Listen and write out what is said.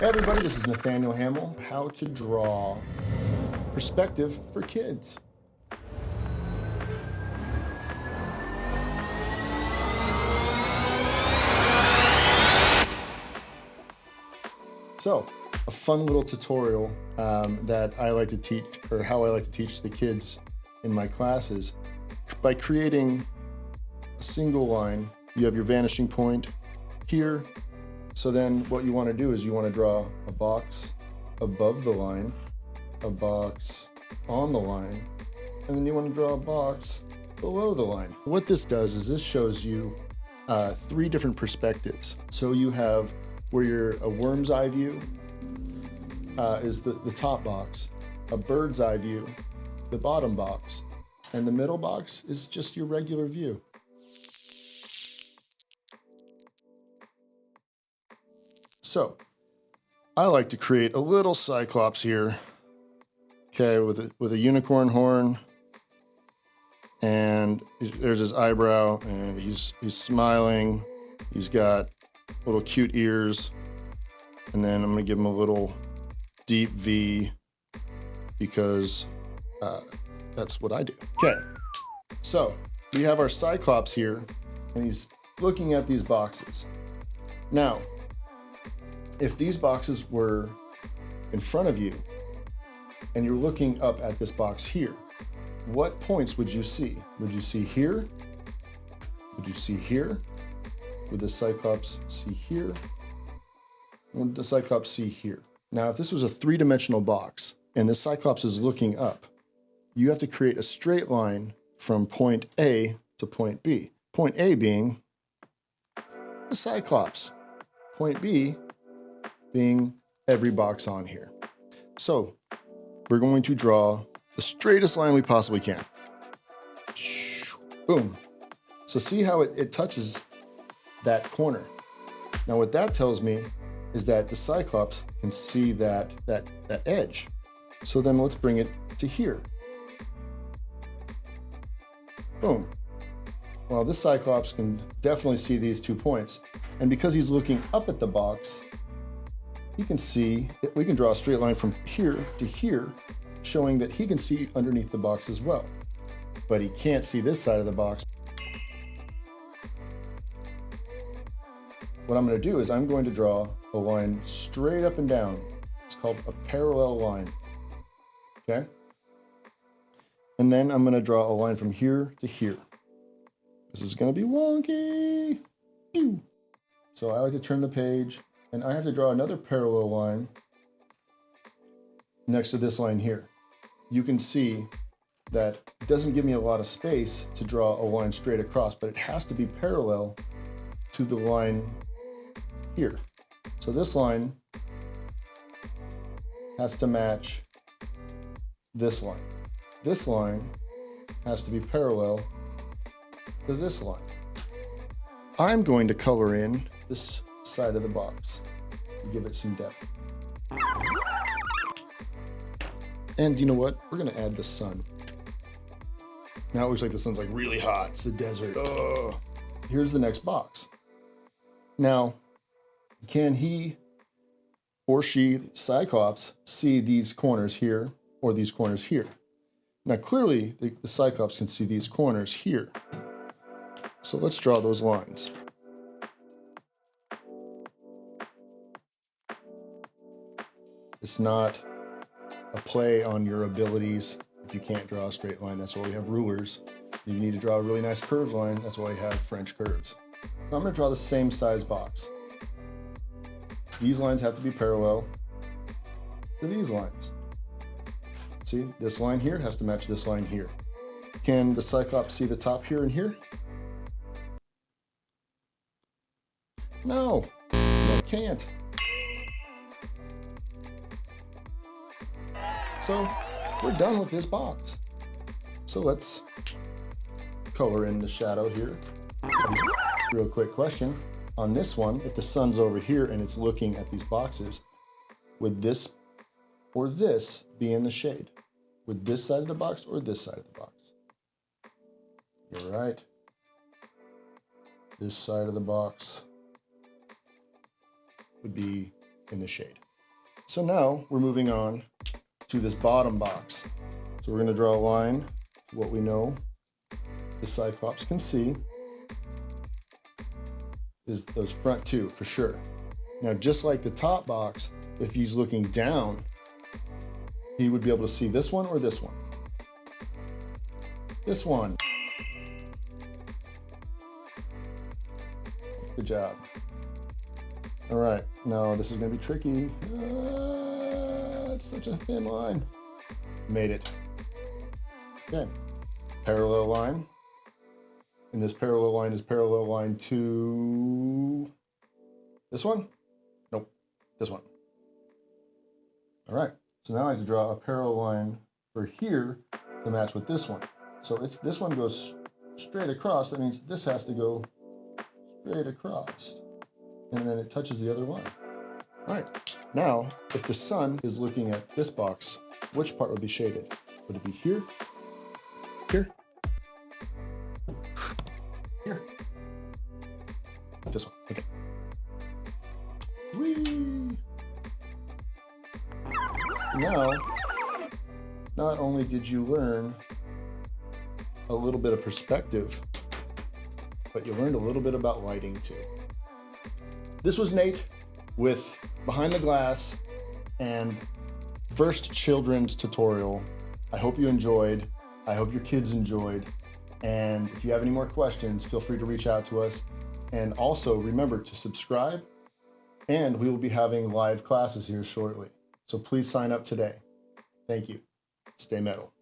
Hey everybody, this is Nathaniel Hamill. How to draw perspective for kids. So, a fun little tutorial that I like to teach, or how I like to teach the kids in my classes. By creating a single line, you have your vanishing point here. So then what you want to do is you want to draw a box above the line, a box on the line, and then you want to draw a box below the line. What this does is this shows you three different perspectives. So you have where a worm's eye view is the top box, a bird's eye view, the bottom box, and the middle box is just your regular view. So I like to create a little cyclops here, okay, with a unicorn horn, and there's his eyebrow, and he's smiling. He's got little cute ears, and then I'm gonna give him a little deep V because that's what I do. Okay, so we have our cyclops here, and he's looking at these boxes. Now, if these boxes were in front of you and you're looking up at this box here, what points would you see? Would you see here? Would you see here? Would the cyclops see here? Would the cyclops see here? Now, if this was a three-dimensional box and the cyclops is looking up, you have to create a straight line from point A to point B. Point A being a cyclops. Point B being every box on here. So we're going to draw the straightest line we possibly can. Boom. So see how it touches that corner. Now what that tells me is that the cyclops can see that edge. So then let's bring it to here. Boom. Well, this cyclops can definitely see these 2 points. And because he's looking up at the box, you can see that we can draw a straight line from here to here, showing that he can see underneath the box as well. But he can't see this side of the box. What I'm going to do is I'm going to draw a line straight up and down. It's called a parallel line. Okay? And then I'm going to draw a line from here to here. This is going to be wonky. So I like to turn the page, and I have to draw another parallel line next to this line here. You can see that it doesn't give me a lot of space to draw a line straight across, but it has to be parallel to the line here. So this line has to match this line. This line has to be parallel to this line. I'm going to color in this side of the box and give it some depth. And you know what? We're gonna add the sun. Now it looks like the sun's like really hot. It's the desert. Oh. Here's the next box. Now, can he or she, Cyclops, see these corners here or these corners here? Now clearly the Cyclops can see these corners here. So let's draw those lines. It's not a play on your abilities if you can't draw a straight line. That's why we have rulers. If you need to draw a really nice curved line, that's why we have French curves. So I'm going to draw the same size box. These lines have to be parallel to these lines. See, this line here has to match this line here. Can the Cyclops see the top here and here? No, it can't. So we're done with this box. So let's color in the shadow here. Real quick question. On this one, if the sun's over here and it's looking at these boxes, would this or this be in the shade? Would this side of the box or this side of the box? You're right. This side of the box would be in the shade. So now we're moving on to this bottom box. So we're going to draw a line to what we know the Cyclops can see is those front two for sure. Now, just like the top box, if he's looking down, he would be able to see this one or this one. This one. Good job. All right, now this is gonna be tricky. It's such a thin line. Made it. Okay, parallel line. And this parallel line is parallel line to this one? Nope, this one. All right, so now I have to draw a parallel line for here to match with this one. So this one goes straight across. That means this has to go straight across. And then it touches the other line. All right, now if the sun is looking at this box, which part would be shaded? Would it be here? Here? Here? This one, okay. Whee! Now, not only did you learn a little bit of perspective, but you learned a little bit about lighting too. This was Nate with Behind the Glass and first children's tutorial. I hope you enjoyed. I hope your kids enjoyed. And if you have any more questions, feel free to reach out to us. And also remember to subscribe, and we will be having live classes here shortly. So please sign up today. Thank you. Stay metal.